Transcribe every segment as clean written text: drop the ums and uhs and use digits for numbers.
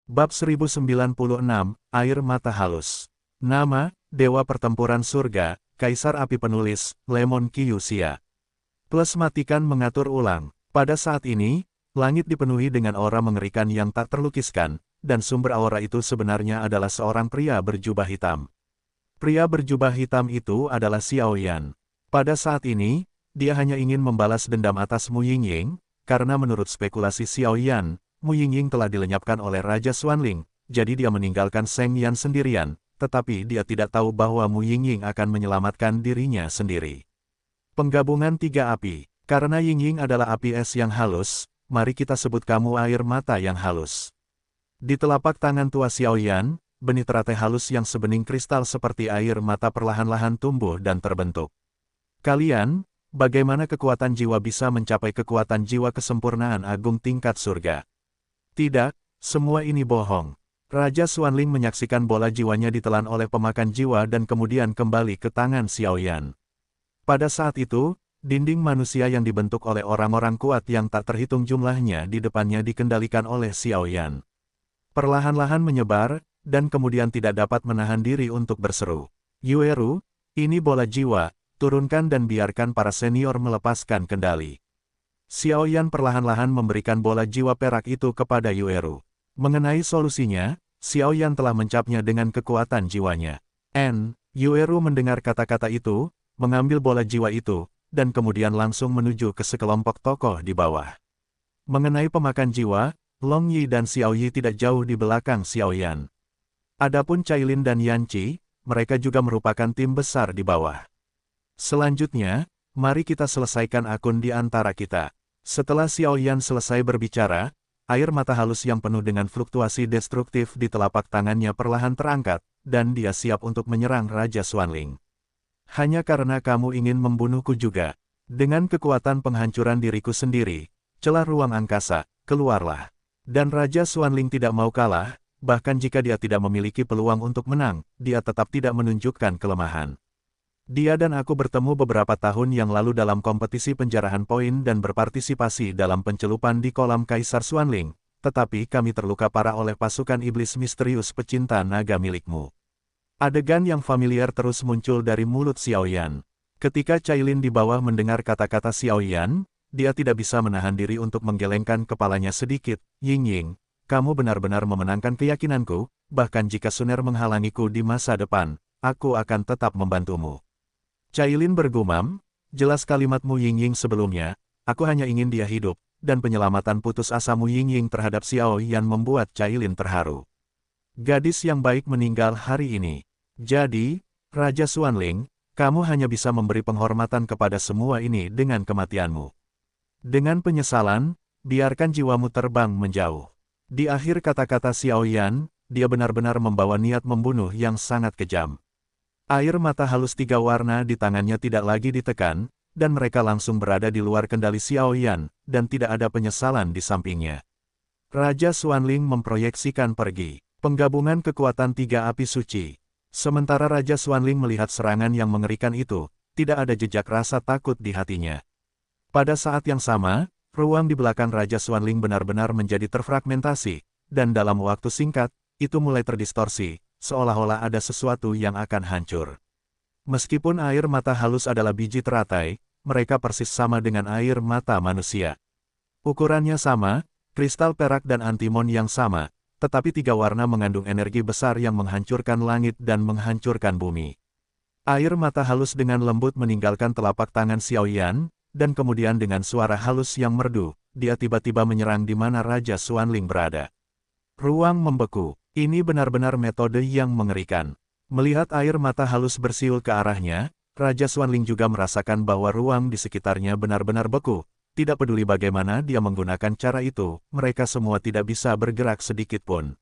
Bab 1096, Air Mata Halus. Nama, Dewa Pertempuran Surga, Kaisar Api Penulis, Lemon Kyusia. Plus matikan mengatur ulang. Pada saat ini, langit dipenuhi dengan aura mengerikan yang tak terlukiskan, dan sumber aura itu sebenarnya adalah seorang pria berjubah hitam. Pria berjubah hitam itu adalah Xiao Yan. Pada saat ini, dia hanya ingin membalas dendam atas Mu Yingying, karena menurut spekulasi Xiao Yan, Mu Yingying telah dilenyapkan oleh Raja Xuanling, jadi dia meninggalkan Seng Yan sendirian, tetapi dia tidak tahu bahwa Mu Yingying akan menyelamatkan dirinya sendiri. Penggabungan tiga api. Karena Yingying adalah api es yang halus, mari kita sebut kamu air mata yang halus. Di telapak tangan tua Xiao Yan, benih teratai halus yang sebening kristal seperti air mata perlahan-lahan tumbuh dan terbentuk. Kalian, bagaimana kekuatan jiwa bisa mencapai kekuatan jiwa kesempurnaan agung tingkat surga? Tidak, semua ini bohong. Raja Xuanling menyaksikan bola jiwanya ditelan oleh pemakan jiwa dan kemudian kembali ke tangan Xiao Yan. Pada saat itu, dinding manusia yang dibentuk oleh orang-orang kuat yang tak terhitung jumlahnya di depannya dikendalikan oleh Xiao Yan. Perlahan-lahan menyebar, dan kemudian tidak dapat menahan diri untuk berseru. Yueru, ini bola jiwa, turunkan dan biarkan para senior melepaskan kendali. Xiao Yan perlahan-lahan memberikan bola jiwa perak itu kepada Yueru. Mengenai solusinya, Xiao Yan telah mencapnya dengan kekuatan jiwanya. Yueru mendengar kata-kata itu, mengambil bola jiwa itu, dan kemudian langsung menuju ke sekelompok tokoh di bawah. Mengenai pemakan jiwa, Long Yi dan Xiao Yi tidak jauh di belakang Xiao Yan. Adapun Cailin dan Yanqi, mereka juga merupakan tim besar di bawah. Selanjutnya, mari kita selesaikan akun di antara kita. Setelah Xiao Yan selesai berbicara, air mata halus yang penuh dengan fluktuasi destruktif di telapak tangannya perlahan terangkat, dan dia siap untuk menyerang Raja Xuanling. Hanya karena kamu ingin membunuhku juga. Dengan kekuatan penghancuran diriku sendiri, celah ruang angkasa, keluarlah. Dan Raja Xuanling tidak mau kalah, bahkan jika dia tidak memiliki peluang untuk menang, dia tetap tidak menunjukkan kelemahan. Dia dan aku bertemu beberapa tahun yang lalu dalam kompetisi penjarahan poin dan berpartisipasi dalam pencelupan di kolam Kaisar Xuanling, tetapi kami terluka parah oleh pasukan iblis misterius pecinta naga milikmu. Adegan yang familiar terus muncul dari mulut Xiao Yan. Ketika Cailin di bawah mendengar kata-kata Xiao Yan, dia tidak bisa menahan diri untuk menggelengkan kepalanya sedikit. Yingying, kamu benar-benar memenangkan keyakinanku, bahkan jika Suner menghalangiku di masa depan, aku akan tetap membantumu. Cailin bergumam, jelas kalimatmu Yingying sebelumnya, aku hanya ingin dia hidup, dan penyelamatan putus asamu Yingying terhadap Xiao Yan membuat Cailin terharu. Gadis yang baik meninggal hari ini. Jadi, Raja Xuanling, kamu hanya bisa memberi penghormatan kepada semua ini dengan kematianmu. Dengan penyesalan, biarkan jiwamu terbang menjauh. Di akhir kata-kata Xiao Yan, dia benar-benar membawa niat membunuh yang sangat kejam. Air mata halus tiga warna di tangannya tidak lagi ditekan, dan mereka langsung berada di luar kendali Xiao Yan, dan tidak ada penyesalan di sampingnya. Raja Xuanling memproyeksikan pergi. Penggabungan kekuatan tiga api suci. Sementara Raja Xuanling melihat serangan yang mengerikan itu, tidak ada jejak rasa takut di hatinya. Pada saat yang sama, ruang di belakang Raja Xuanling benar-benar menjadi terfragmentasi, dan dalam waktu singkat, itu mulai terdistorsi, seolah-olah ada sesuatu yang akan hancur. Meskipun air mata halus adalah biji teratai, mereka persis sama dengan air mata manusia. Ukurannya sama, kristal perak dan antimon yang sama, tetapi tiga warna mengandung energi besar yang menghancurkan langit dan menghancurkan bumi. Air mata halus dengan lembut meninggalkan telapak tangan Xiao Yan, dan kemudian dengan suara halus yang merdu, dia tiba-tiba menyerang di mana Raja Xuanling berada. Ruang membeku. Ini benar-benar metode yang mengerikan. Melihat air mata halus bersiul ke arahnya, Raja Xuanling juga merasakan bahwa ruang di sekitarnya benar-benar beku. Tidak peduli bagaimana dia menggunakan cara itu, mereka semua tidak bisa bergerak sedikit pun.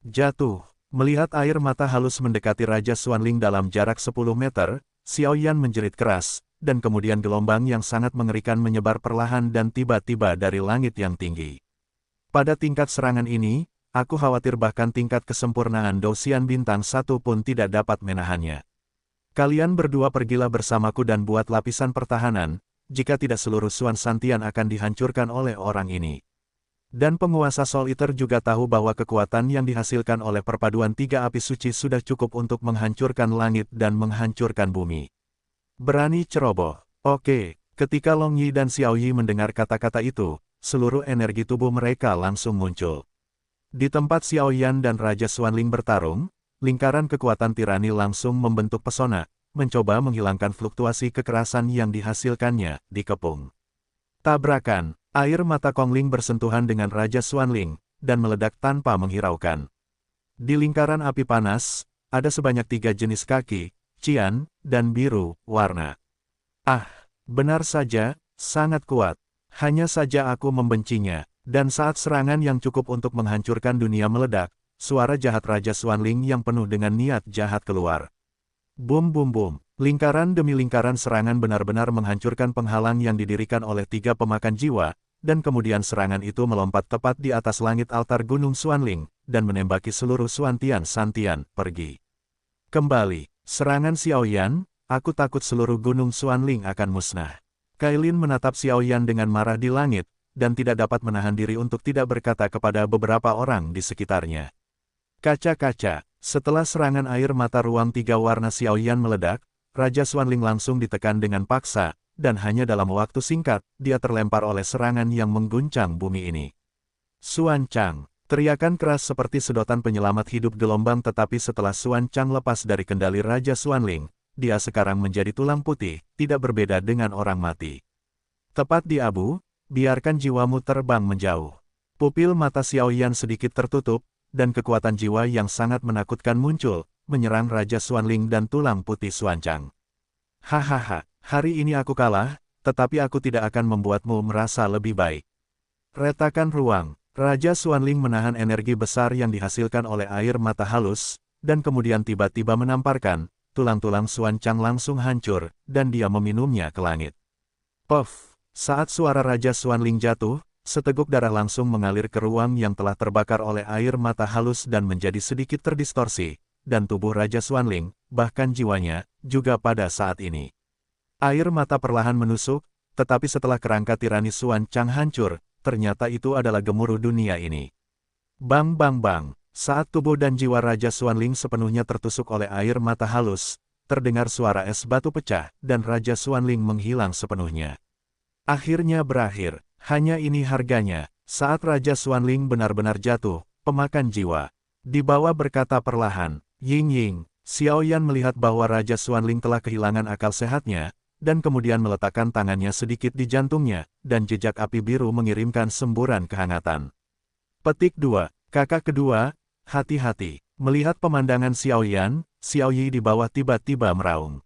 Jatuh. Melihat air mata halus mendekati Raja Xuanling dalam jarak 10 meter, Xiao Yan menjerit keras, dan kemudian gelombang yang sangat mengerikan menyebar perlahan dan tiba-tiba dari langit yang tinggi. Pada tingkat serangan ini, aku khawatir bahkan tingkat kesempurnaan Douxian Bintang 1 pun tidak dapat menahannya. Kalian berdua pergilah bersamaku dan buat lapisan pertahanan, jika tidak seluruh Xuan Santian akan dihancurkan oleh orang ini. Dan penguasa Soul Eater juga tahu bahwa kekuatan yang dihasilkan oleh perpaduan tiga api suci sudah cukup untuk menghancurkan langit dan menghancurkan bumi. Berani ceroboh. Oke, ketika Long Yi dan Xiao Yi mendengar kata-kata itu, seluruh energi tubuh mereka langsung muncul. Di tempat Xiao Yan dan Raja Xuanling bertarung, lingkaran kekuatan tirani langsung membentuk pesona, mencoba menghilangkan fluktuasi kekerasan yang dihasilkannya, dikepung. Tabrakan, air mata Kongling bersentuhan dengan Raja Xuanling, dan meledak tanpa menghiraukan. Di lingkaran api panas, ada sebanyak 3 jenis kaki, cian, dan biru, warna. Ah, benar saja, sangat kuat. Hanya saja aku membencinya. Dan saat serangan yang cukup untuk menghancurkan dunia meledak, suara jahat Raja Xuanling yang penuh dengan niat jahat keluar. Bum bum bum, lingkaran demi lingkaran serangan benar-benar menghancurkan penghalang yang didirikan oleh 3 pemakan jiwa, dan kemudian serangan itu melompat tepat di atas langit altar Gunung Xuanling, dan menembaki seluruh Xuantian Santian, pergi. Kembali, serangan Xiao Yan, aku takut seluruh Gunung Xuanling akan musnah. Kailin menatap Xiao Yan dengan marah di langit, dan tidak dapat menahan diri untuk tidak berkata kepada beberapa orang di sekitarnya. Kaca-kaca, setelah serangan air mata ruang 3 warna Xiao Yan meledak, Raja Xuanling langsung ditekan dengan paksa, dan hanya dalam waktu singkat, dia terlempar oleh serangan yang mengguncang bumi ini. Xuan Chang, teriakan keras seperti sedotan penyelamat hidup gelombang, tetapi setelah Xuan Chang lepas dari kendali Raja Xuanling, dia sekarang menjadi tulang putih, tidak berbeda dengan orang mati. Tepat di abu, biarkan jiwamu terbang menjauh. Pupil mata Xiao Yan sedikit tertutup, dan kekuatan jiwa yang sangat menakutkan muncul, menyerang Raja Xuanling dan tulang putih Xuan Chang. Hahaha, hari ini aku kalah, tetapi aku tidak akan membuatmu merasa lebih baik. Retakan ruang, Raja Xuanling menahan energi besar yang dihasilkan oleh air mata halus, dan kemudian tiba-tiba menamparkan, tulang-tulang Xuan Chang langsung hancur, dan dia meminumnya ke langit. Puff! Saat suara Raja Xuanling jatuh, seteguk darah langsung mengalir ke ruang yang telah terbakar oleh air mata halus dan menjadi sedikit terdistorsi, dan tubuh Raja Xuanling, bahkan jiwanya, juga pada saat ini. Air mata perlahan menusuk, tetapi setelah kerangka tirani Xuan Chang hancur, ternyata itu adalah gemuruh dunia ini. Bang bang bang, saat tubuh dan jiwa Raja Xuanling sepenuhnya tertusuk oleh air mata halus, terdengar suara es batu pecah, dan Raja Xuanling menghilang sepenuhnya. Akhirnya berakhir, hanya ini harganya, saat Raja Xuanling benar-benar jatuh, pemakan jiwa. Di bawah berkata perlahan, Ying Ying, Xiao Yan melihat bahwa Raja Xuanling telah kehilangan akal sehatnya, dan kemudian meletakkan tangannya sedikit di jantungnya, dan jejak api biru mengirimkan semburan kehangatan. Petik 2, kakak kedua, hati-hati. Melihat pemandangan Xiao Yan, Xiao Yi di bawah tiba-tiba meraung.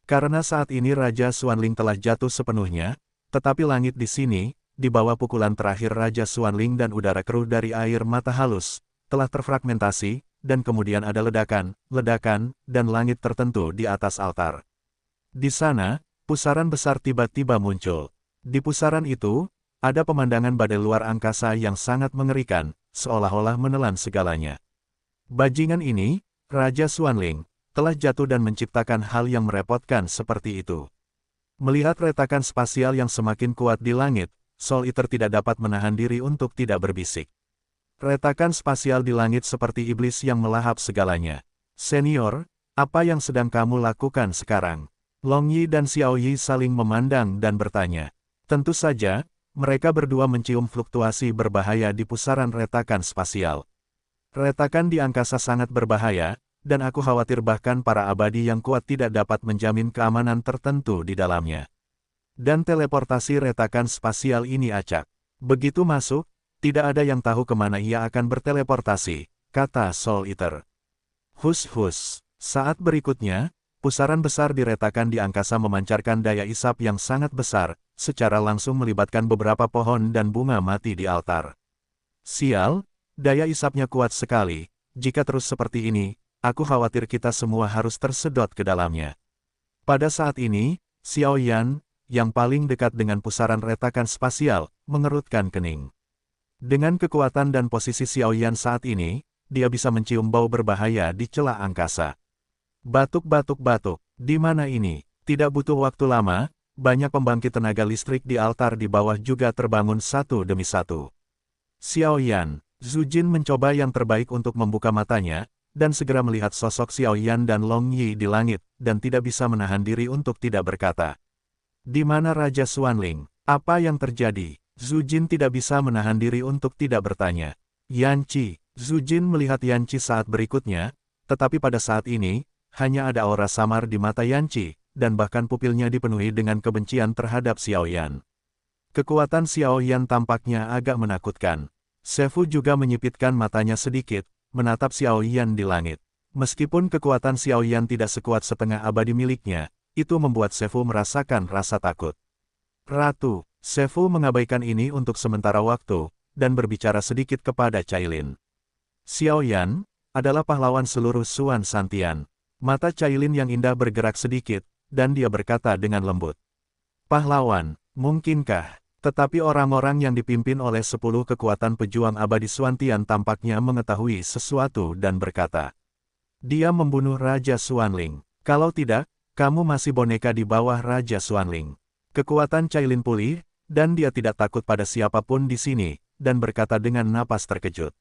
Karena saat ini Raja Xuanling telah jatuh sepenuhnya, tetapi langit di sini, di bawah pukulan terakhir Raja Xuanling dan udara keruh dari air mata halus, telah terfragmentasi, dan kemudian ada ledakan, dan langit tertentu di atas altar. Di sana, pusaran besar tiba-tiba muncul. Di pusaran itu, ada pemandangan badai luar angkasa yang sangat mengerikan, seolah-olah menelan segalanya. Bajingan ini, Raja Xuanling, telah jatuh dan menciptakan hal yang merepotkan seperti itu. Melihat retakan spasial yang semakin kuat di langit, Soul Eater tidak dapat menahan diri untuk tidak berbisik. Retakan spasial di langit seperti iblis yang melahap segalanya. Senior, apa yang sedang kamu lakukan sekarang? Long Yi dan Xiao Yi saling memandang dan bertanya. Tentu saja, mereka berdua mencium fluktuasi berbahaya di pusaran retakan spasial. Retakan di angkasa sangat berbahaya, dan aku khawatir bahkan para abadi yang kuat tidak dapat menjamin keamanan tertentu di dalamnya. Dan teleportasi retakan spasial ini acak. Begitu masuk, tidak ada yang tahu kemana ia akan berteleportasi, kata Soul Eater. Hus-hus, saat berikutnya, pusaran besar di retakan di angkasa memancarkan daya isap yang sangat besar, secara langsung melibatkan beberapa pohon dan bunga mati di altar. Sial, daya isapnya kuat sekali, jika terus seperti ini, aku khawatir kita semua harus tersedot ke dalamnya. Pada saat ini, Xiao Yan, yang paling dekat dengan pusaran retakan spasial, mengerutkan kening. Dengan kekuatan dan posisi Xiao Yan saat ini, dia bisa mencium bau berbahaya di celah angkasa. Batuk-batuk-batuk, di mana ini? Tidak butuh waktu lama, banyak pembangkit tenaga listrik di altar di bawah juga terbangun satu demi satu. Xiao Yan, Zhu Jin mencoba yang terbaik untuk membuka matanya, dan segera melihat sosok Xiao Yan dan Long Yi di langit, dan tidak bisa menahan diri untuk tidak berkata. Di mana Raja Xuanling? Apa yang terjadi? Zhu Jin tidak bisa menahan diri untuk tidak bertanya. Yan Qi, Zhu Jin melihat Yan Qi saat berikutnya, tetapi pada saat ini, hanya ada aura samar di mata Yan Qi, dan bahkan pupilnya dipenuhi dengan kebencian terhadap Xiao Yan. Kekuatan Xiao Yan tampaknya agak menakutkan. Shefu juga menyipitkan matanya sedikit, menatap Xiao Yan di langit. Meskipun kekuatan Xiao Yan tidak sekuat setengah abadi miliknya, itu membuat Shefu merasakan rasa takut. Ratu, Shefu mengabaikan ini untuk sementara waktu, dan berbicara sedikit kepada Cailin. Xiao Yan adalah pahlawan seluruh Xuan Santian. Mata Cailin yang indah bergerak sedikit, dan dia berkata dengan lembut. Pahlawan, mungkinkah? Tetapi orang-orang yang dipimpin oleh 10 kekuatan pejuang abadi Xuantian tampaknya mengetahui sesuatu dan berkata. Dia membunuh Raja Xuanling. Kalau tidak, kamu masih boneka di bawah Raja Xuanling. Kekuatan Cailin pulih, dan dia tidak takut pada siapapun di sini, dan berkata dengan napas terkejut.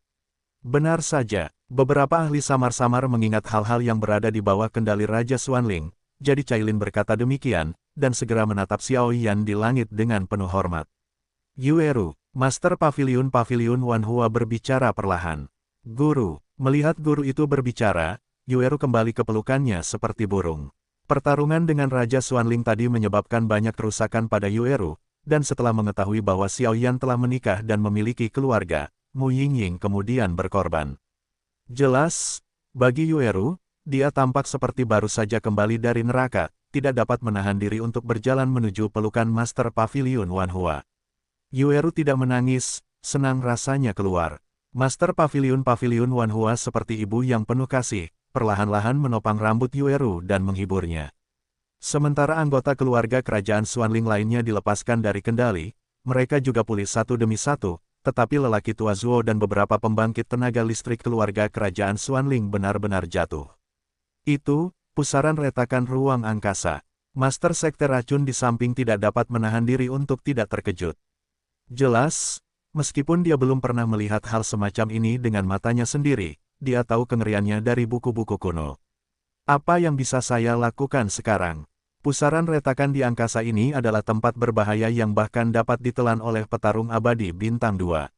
Benar saja, beberapa ahli samar-samar mengingat hal-hal yang berada di bawah kendali Raja Xuanling, jadi Cailin berkata demikian, dan segera menatap Xiao Yan di langit dengan penuh hormat. Yueru, Master Pavilion Wanhua berbicara perlahan. Guru, melihat guru itu berbicara, Yueru kembali ke pelukannya seperti burung. Pertarungan dengan Raja Xuanling tadi menyebabkan banyak kerusakan pada Yueru, dan setelah mengetahui bahwa Xiao Yan telah menikah dan memiliki keluarga, Mu Yingying kemudian berkorban. Jelas, bagi Yueru, dia tampak seperti baru saja kembali dari neraka, tidak dapat menahan diri untuk berjalan menuju pelukan Master Pavilion Wanhua. Yueru tidak menangis, senang rasanya keluar. Master Pavilion Wanhua seperti ibu yang penuh kasih, perlahan-lahan menopang rambut Yueru dan menghiburnya. Sementara anggota keluarga kerajaan Xuanling lainnya dilepaskan dari kendali, mereka juga pulih satu demi satu, tetapi lelaki tua Zuo dan beberapa pembangkit tenaga listrik keluarga kerajaan Xuanling benar-benar jatuh. Itu, pusaran retakan ruang angkasa. Master Sekte Racun di samping tidak dapat menahan diri untuk tidak terkejut. Jelas, meskipun dia belum pernah melihat hal semacam ini dengan matanya sendiri, dia tahu kengeriannya dari buku-buku kuno. Apa yang bisa saya lakukan sekarang? Pusaran retakan di angkasa ini adalah tempat berbahaya yang bahkan dapat ditelan oleh petarung abadi bintang 2.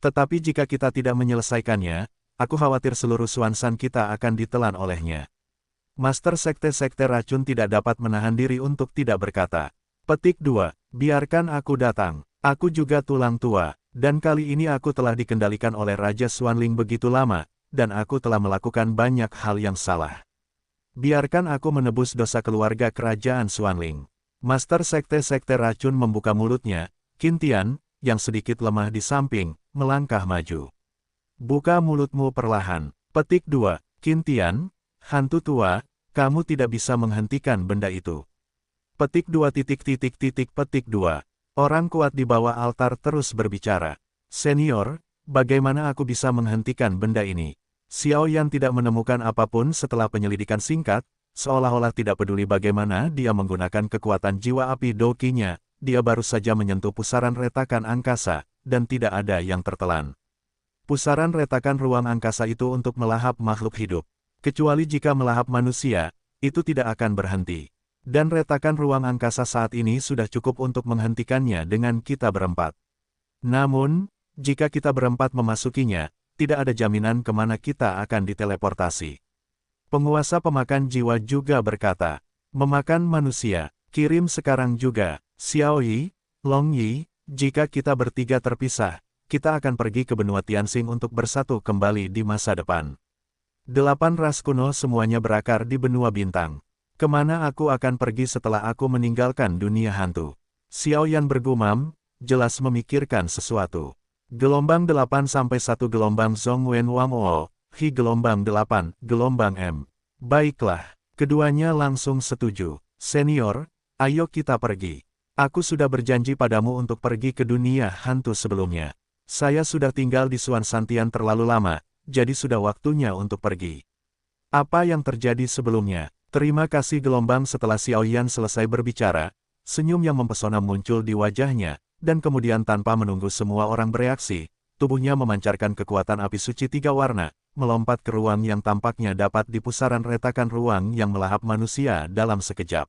Tetapi jika kita tidak menyelesaikannya, aku khawatir seluruh Xuansan kita akan ditelan olehnya. Master Sekte Racun tidak dapat menahan diri untuk tidak berkata. Petik 2, biarkan aku datang. Aku juga tulang tua, dan kali ini aku telah dikendalikan oleh Raja Xuanling begitu lama, dan aku telah melakukan banyak hal yang salah. Biarkan aku menebus dosa keluarga kerajaan Xuanling. Master Sekte Racun membuka mulutnya, Qin Tian, yang sedikit lemah di samping, melangkah maju. Buka mulutmu perlahan. Petik 2, Qin Tian, hantu tua, kamu tidak bisa menghentikan benda itu. Petik 2 Petik 2. Orang kuat di bawah altar terus berbicara. Senior, bagaimana aku bisa menghentikan benda ini? Xiao Yan tidak menemukan apapun setelah penyelidikan singkat, seolah-olah tidak peduli bagaimana dia menggunakan kekuatan jiwa api dokinya, dia baru saja menyentuh pusaran retakan angkasa, dan tidak ada yang tertelan. Pusaran retakan ruang angkasa itu untuk melahap makhluk hidup. Kecuali jika melahap manusia, itu tidak akan berhenti. Dan retakan ruang angkasa saat ini sudah cukup untuk menghentikannya dengan kita berempat. Namun, jika kita berempat memasukinya, tidak ada jaminan kemana kita akan diteleportasi. Penguasa pemakan jiwa juga berkata, memakan manusia, kirim sekarang juga, Xiao Yi, Long Yi, jika kita bertiga terpisah, kita akan pergi ke benua Tianxing untuk bersatu kembali di masa depan. 8 ras kuno semuanya berakar di benua bintang. Kemana aku akan pergi setelah aku meninggalkan dunia hantu? Xiao Yan bergumam, jelas memikirkan sesuatu. Gelombang 8 sampai 1 gelombang Zhong Wen Wang O, Hi gelombang 8, gelombang M. Baiklah, keduanya langsung setuju. Senior, ayo kita pergi. Aku sudah berjanji padamu untuk pergi ke dunia hantu sebelumnya. Saya sudah tinggal di Xuan Santian terlalu lama, jadi sudah waktunya untuk pergi. Apa yang terjadi sebelumnya? Terima kasih gelombang. Setelah Xiao Yan selesai berbicara, senyum yang mempesona muncul di wajahnya, dan kemudian tanpa menunggu semua orang bereaksi, tubuhnya memancarkan kekuatan api suci 3 warna, melompat ke ruang yang tampaknya dapat di pusaran retakan ruang yang melahap manusia dalam sekejap.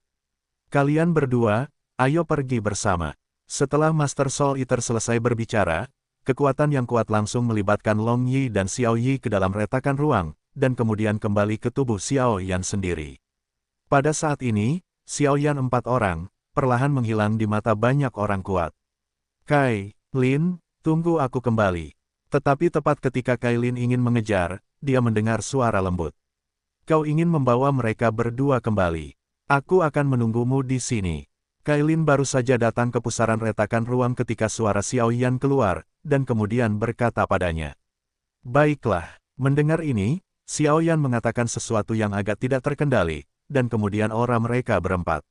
Kalian berdua, ayo pergi bersama. Setelah Master Soul Eater selesai berbicara, kekuatan yang kuat langsung melibatkan Long Yi dan Xiao Yi ke dalam retakan ruang, dan kemudian kembali ke tubuh Xiao Yan sendiri. Pada saat ini, Xiao Yan 4 orang, perlahan menghilang di mata banyak orang kuat. Kai Lin, tunggu aku kembali. Tetapi tepat ketika Kai Lin ingin mengejar, dia mendengar suara lembut. Kau ingin membawa mereka berdua kembali. Aku akan menunggumu di sini. Kai Lin baru saja datang ke pusaran retakan ruang ketika suara Xiao Yan keluar, dan kemudian berkata padanya. Baiklah, mendengar ini, Xiao Yan mengatakan sesuatu yang agak tidak terkendali, dan kemudian orang mereka berempat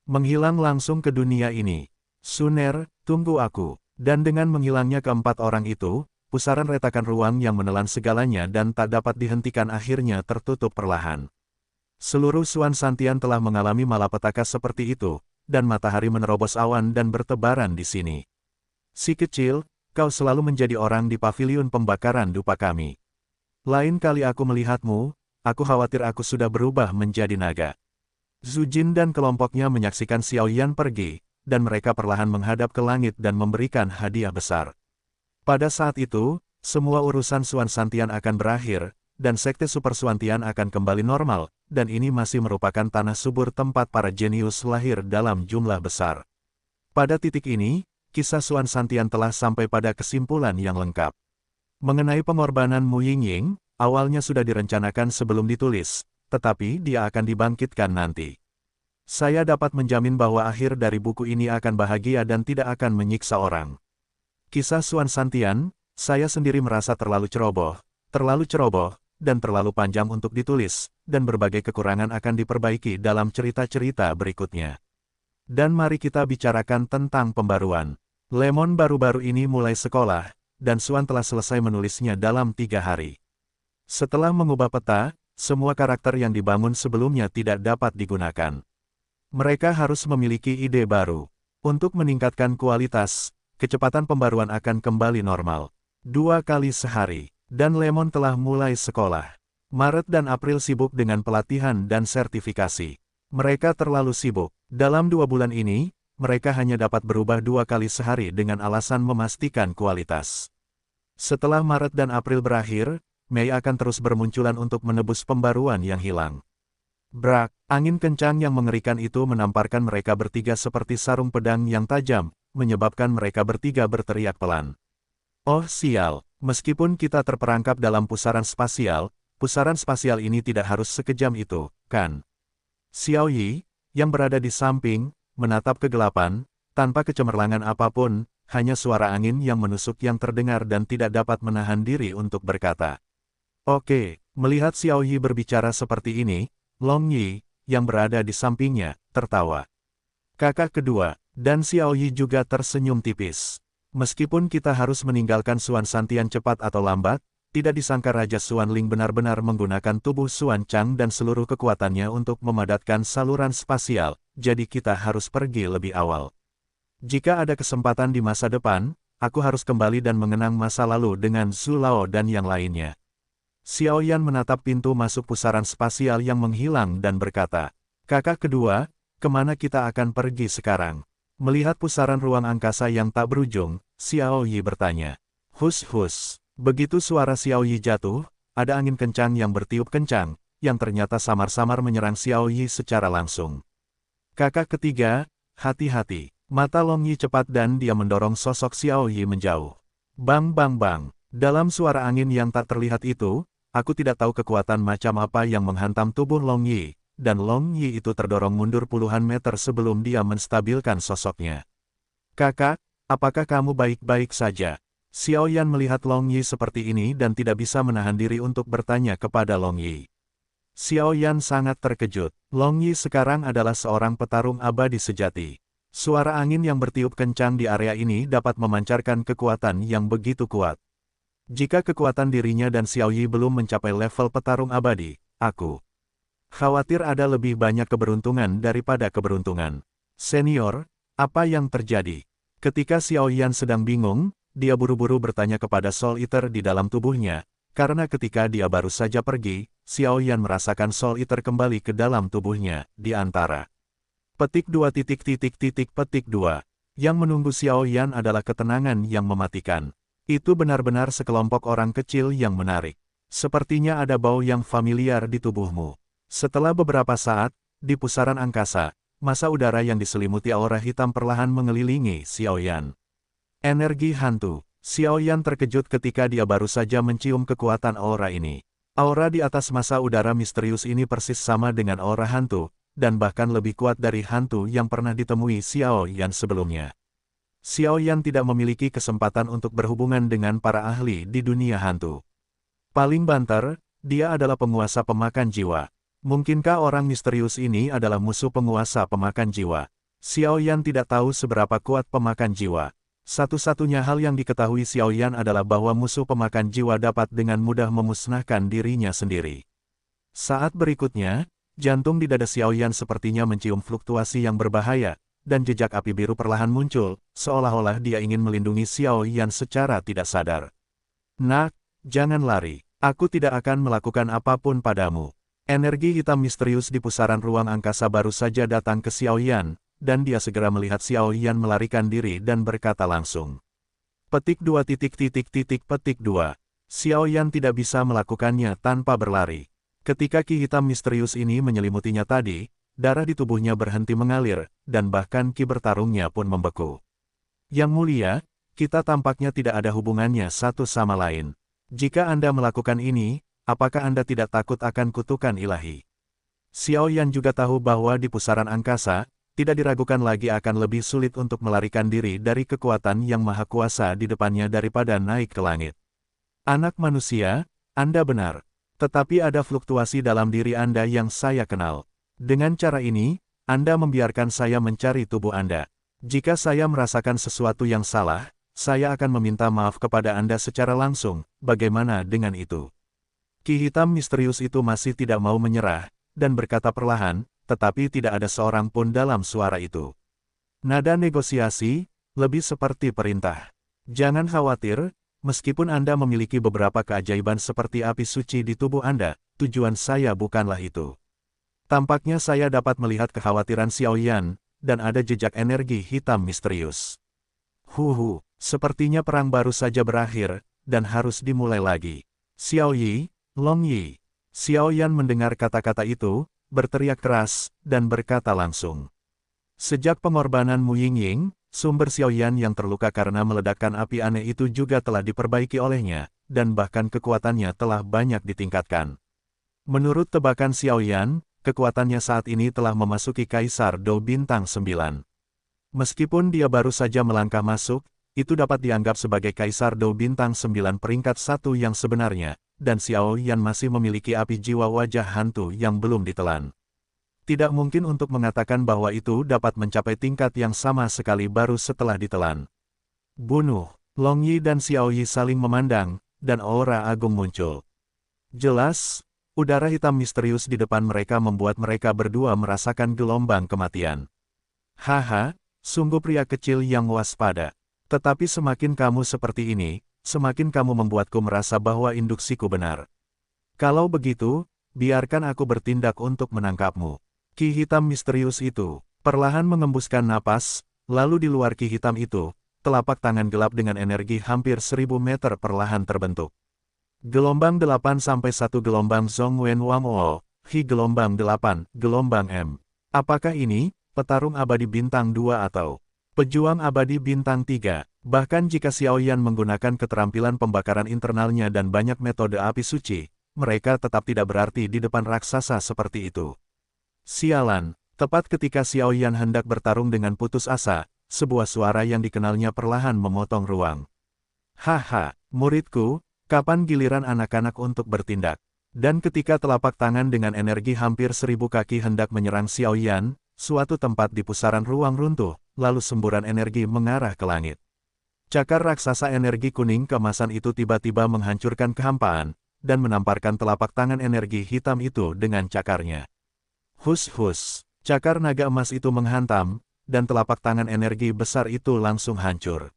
menghilang langsung ke dunia ini. Suner, tunggu aku. Dan dengan menghilangnya keempat orang itu, pusaran retakan ruang yang menelan segalanya dan tak dapat dihentikan akhirnya tertutup perlahan. Seluruh Suan Santian telah mengalami malapetaka seperti itu, dan matahari menerobos awan dan bertebaran di sini. Si kecil, kau selalu menjadi orang di paviliun pembakaran dupa kami. Lain kali aku melihatmu, aku khawatir aku sudah berubah menjadi naga. Zhu Jin dan kelompoknya menyaksikan Xiao Yan pergi, dan mereka perlahan menghadap ke langit dan memberikan hadiah besar. Pada saat itu, semua urusan Suan Santian akan berakhir, dan Sekte Super Suantian akan kembali normal, dan ini masih merupakan tanah subur tempat para jenius lahir dalam jumlah besar. Pada titik ini, kisah Suan Santian telah sampai pada kesimpulan yang lengkap. Mengenai pengorbanan Mu Yingying, awalnya sudah direncanakan sebelum ditulis, tetapi dia akan dibangkitkan nanti. Saya dapat menjamin bahwa akhir dari buku ini akan bahagia dan tidak akan menyiksa orang. Kisah Suan Santian, saya sendiri merasa terlalu ceroboh, dan terlalu panjang untuk ditulis, dan berbagai kekurangan akan diperbaiki dalam cerita-cerita berikutnya. Dan mari kita bicarakan tentang pembaruan. Lemon baru-baru ini mulai sekolah, dan Suan telah selesai menulisnya dalam 3 hari. Setelah mengubah peta, semua karakter yang dibangun sebelumnya tidak dapat digunakan. Mereka harus memiliki ide baru. Untuk meningkatkan kualitas, kecepatan pembaruan akan kembali normal. 2 kali sehari, dan Lemon telah mulai sekolah. Maret dan April sibuk dengan pelatihan dan sertifikasi. Mereka terlalu sibuk. Dalam 2 bulan ini, mereka hanya dapat berubah 2 kali sehari dengan alasan memastikan kualitas. Setelah Maret dan April berakhir, Mei akan terus bermunculan untuk menebus pembaruan yang hilang. Brak, angin kencang yang mengerikan itu menamparkan mereka bertiga seperti sarung pedang yang tajam, menyebabkan mereka bertiga berteriak pelan. Oh sial, meskipun kita terperangkap dalam pusaran spasial ini tidak harus sekejam itu, kan? Xiao Yi, yang berada di samping, menatap kegelapan, tanpa kecemerlangan apapun, hanya suara angin yang menusuk yang terdengar dan tidak dapat menahan diri untuk berkata. Oke, melihat Xiao Yi berbicara seperti ini, Long Yi, yang berada di sampingnya, tertawa. Kakak kedua, dan Xiao Yi juga tersenyum tipis. Meskipun kita harus meninggalkan Suan Santian cepat atau lambat, tidak disangka Raja Suan Ling benar-benar menggunakan tubuh Suan Chang dan seluruh kekuatannya untuk memadatkan saluran spasial, jadi kita harus pergi lebih awal. Jika ada kesempatan di masa depan, aku harus kembali dan mengenang masa lalu dengan Zhu Lao dan yang lainnya. Xiao Yan menatap pintu masuk pusaran spasial yang menghilang dan berkata, Kakak kedua, kemana kita akan pergi sekarang? Melihat pusaran ruang angkasa yang tak berujung, Xiao Yi bertanya. Hus. Begitu suara Xiao Yi jatuh, ada angin kencang yang bertiup kencang, yang ternyata samar-samar menyerang Xiao Yi secara langsung. Kakak ketiga, hati-hati. Mata Long Yi cepat dan dia mendorong sosok Xiao Yi menjauh. Bang. Dalam suara angin yang tak terlihat itu, aku tidak tahu kekuatan macam apa yang menghantam tubuh Long Yi, dan Long Yi itu terdorong mundur puluhan meter sebelum dia menstabilkan sosoknya. Kakak, apakah kamu baik-baik saja? Xiao Yan melihat Long Yi seperti ini dan tidak bisa menahan diri untuk bertanya kepada Long Yi. Xiao Yan sangat terkejut. Long Yi sekarang adalah seorang petarung abadi sejati. Suara angin yang bertiup kencang di area ini dapat memancarkan kekuatan yang begitu kuat. Jika kekuatan dirinya dan Xiao Yi belum mencapai level petarung abadi, aku khawatir ada lebih banyak keberuntungan daripada keberuntungan. Senior, apa yang terjadi? Ketika Xiao Yan sedang bingung, dia buru-buru bertanya kepada Soul Eater di dalam tubuhnya, karena ketika dia baru saja pergi, Xiao Yan merasakan Soul Eater kembali ke dalam tubuhnya, di antara. Petik 2 petik 2. Yang menunggu Xiao Yan adalah ketenangan yang mematikan. Itu benar-benar sekelompok orang kecil yang menarik. Sepertinya ada bau yang familiar di tubuhmu. Setelah beberapa saat, di pusaran angkasa, massa udara yang diselimuti aura hitam perlahan mengelilingi Xiao Yan. Energi hantu. Xiao Yan terkejut ketika dia baru saja mencium kekuatan aura ini. Aura di atas massa udara misterius ini persis sama dengan aura hantu, dan bahkan lebih kuat dari hantu yang pernah ditemui Xiao Yan sebelumnya. Xiao Yan tidak memiliki kesempatan untuk berhubungan dengan para ahli di dunia hantu. Paling banter, dia adalah penguasa pemakan jiwa. Mungkinkah orang misterius ini adalah musuh penguasa pemakan jiwa? Xiao Yan tidak tahu seberapa kuat pemakan jiwa. Satu-satunya hal yang diketahui Xiao Yan adalah bahwa musuh pemakan jiwa dapat dengan mudah memusnahkan dirinya sendiri. Saat berikutnya, jantung di dada Xiao Yan sepertinya mencium fluktuasi yang berbahaya, dan jejak api biru perlahan muncul, seolah-olah dia ingin melindungi Xiao Yan secara tidak sadar. Nak, jangan lari, aku tidak akan melakukan apapun padamu. Energi hitam misterius di pusaran ruang angkasa baru saja datang ke Xiao Yan, dan dia segera melihat Xiao Yan melarikan diri dan berkata langsung. Petik 2 petik 2. Xiao Yan tidak bisa melakukannya tanpa berlari. Ketika ki hitam misterius ini menyelimutinya tadi, darah di tubuhnya berhenti mengalir, dan bahkan ki bertarungnya pun membeku. Yang mulia, kita tampaknya tidak ada hubungannya satu sama lain. Jika Anda melakukan ini, apakah Anda tidak takut akan kutukan ilahi? Xiao Yan juga tahu bahwa di pusaran angkasa, tidak diragukan lagi akan lebih sulit untuk melarikan diri dari kekuatan yang maha kuasa di depannya daripada naik ke langit. Anak manusia, Anda benar. Tetapi ada fluktuasi dalam diri Anda yang saya kenal. Dengan cara ini, Anda membiarkan saya mencari tubuh Anda. Jika saya merasakan sesuatu yang salah, saya akan meminta maaf kepada Anda secara langsung. Bagaimana dengan itu? Ki hitam misterius itu masih tidak mau menyerah, dan berkata perlahan, tetapi tidak ada seorang pun dalam suara itu. Nada negosiasi, lebih seperti perintah. Jangan khawatir. Meskipun Anda memiliki beberapa keajaiban seperti api suci di tubuh Anda, tujuan saya bukanlah itu. Tampaknya saya dapat melihat kekhawatiran Xiao Yan, dan ada jejak energi hitam misterius. Sepertinya perang baru saja berakhir, dan harus dimulai lagi. Xiao Yi, Long Yi. Xiao Yan mendengar kata-kata itu, berteriak keras, dan berkata langsung. Sejak pengorbanan Mu Yingying, sumber Xiao Yan yang terluka karena meledakkan api aneh itu juga telah diperbaiki olehnya, dan bahkan kekuatannya telah banyak ditingkatkan. Menurut tebakan Xiao Yan, kekuatannya saat ini telah memasuki Kaisar Dou Bintang 9. Meskipun dia baru saja melangkah masuk, itu dapat dianggap sebagai Kaisar Dou Bintang 9 peringkat 1 yang sebenarnya, dan Xiao Yan masih memiliki api jiwa wajah hantu yang belum ditelan. Tidak mungkin untuk mengatakan bahwa itu dapat mencapai tingkat yang sama sekali baru setelah ditelan. Bunuh. Long Yi dan Xiao Yi saling memandang, dan aura agung muncul. Jelas, udara hitam misterius di depan mereka membuat mereka berdua merasakan gelombang kematian. Haha, sungguh pria kecil yang waspada. Tetapi semakin kamu seperti ini, semakin kamu membuatku merasa bahwa induksiku benar. Kalau begitu, biarkan aku bertindak untuk menangkapmu. Ki hitam misterius itu, perlahan mengembuskan napas, lalu di luar ki hitam itu, telapak tangan gelap dengan energi hampir 1000 meter perlahan terbentuk. Gelombang 8 sampai 1 gelombang Zhong Wen Wang O, Hi gelombang 8, gelombang M. Apakah ini, petarung abadi bintang 2 atau pejuang abadi bintang 3? Bahkan jika Xiao Yan menggunakan keterampilan pembakaran internalnya dan banyak metode api suci, mereka tetap tidak berarti di depan raksasa seperti itu. Sialan, tepat ketika Xiao Yan hendak bertarung dengan putus asa, sebuah suara yang dikenalnya perlahan memotong ruang. Haha, muridku, kapan giliran anak-anak untuk bertindak? Dan ketika telapak tangan dengan energi hampir 1000 kaki hendak menyerang Xiao Yan, suatu tempat di pusaran ruang runtuh, lalu semburan energi mengarah ke langit. Cakar raksasa energi kuning keemasan itu tiba-tiba menghancurkan kehampaan, dan menamparkan telapak tangan energi hitam itu dengan cakarnya. Hus, cakar naga emas itu menghantam, dan telapak tangan energi besar itu langsung hancur.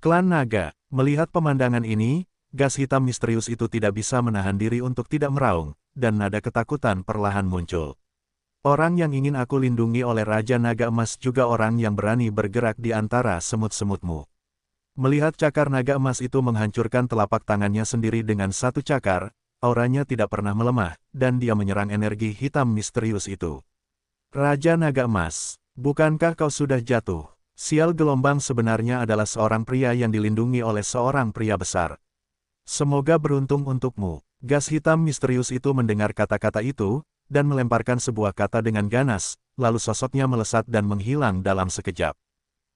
Klan naga, melihat pemandangan ini, gas hitam misterius itu tidak bisa menahan diri untuk tidak meraung, dan nada ketakutan perlahan muncul. Orang yang ingin aku lindungi oleh Raja Naga Emas juga orang yang berani bergerak di antara semut-semutmu. Melihat cakar naga emas itu menghancurkan telapak tangannya sendiri dengan satu cakar, auranya tidak pernah melemah, dan dia menyerang energi hitam misterius itu. Raja Naga Emas, bukankah kau sudah jatuh? Sial gelombang sebenarnya adalah seorang pria yang dilindungi oleh seorang pria besar. Semoga beruntung untukmu. Gas hitam misterius itu mendengar kata-kata itu, dan melemparkan sebuah kata dengan ganas, lalu sosoknya melesat dan menghilang dalam sekejap.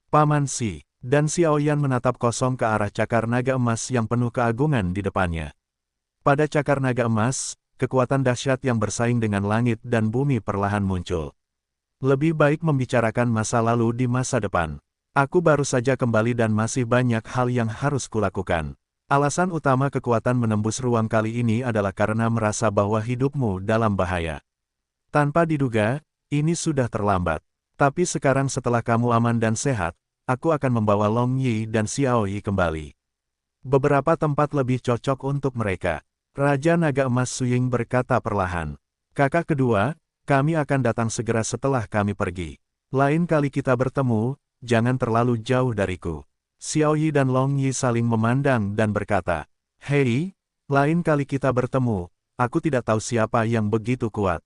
Paman Si, dan Xiaoyan menatap kosong ke arah cakar naga emas yang penuh keagungan di depannya. Pada cakar naga emas, kekuatan dahsyat yang bersaing dengan langit dan bumi perlahan muncul. Lebih baik membicarakan masa lalu di masa depan. Aku baru saja kembali dan masih banyak hal yang harus kulakukan. Alasan utama kekuatan menembus ruang kali ini adalah karena merasa bahwa hidupmu dalam bahaya. Tanpa diduga, ini sudah terlambat. Tapi sekarang setelah kamu aman dan sehat, aku akan membawa Long Yi dan Xiao Yi kembali. Beberapa tempat lebih cocok untuk mereka. Raja Naga Emas Suying berkata perlahan. Kakak kedua, kami akan datang segera setelah kami pergi. Lain kali kita bertemu, jangan terlalu jauh dariku. Xiao Yi dan Long Yi saling memandang dan berkata, Hei, lain kali kita bertemu, aku tidak tahu siapa yang begitu kuat.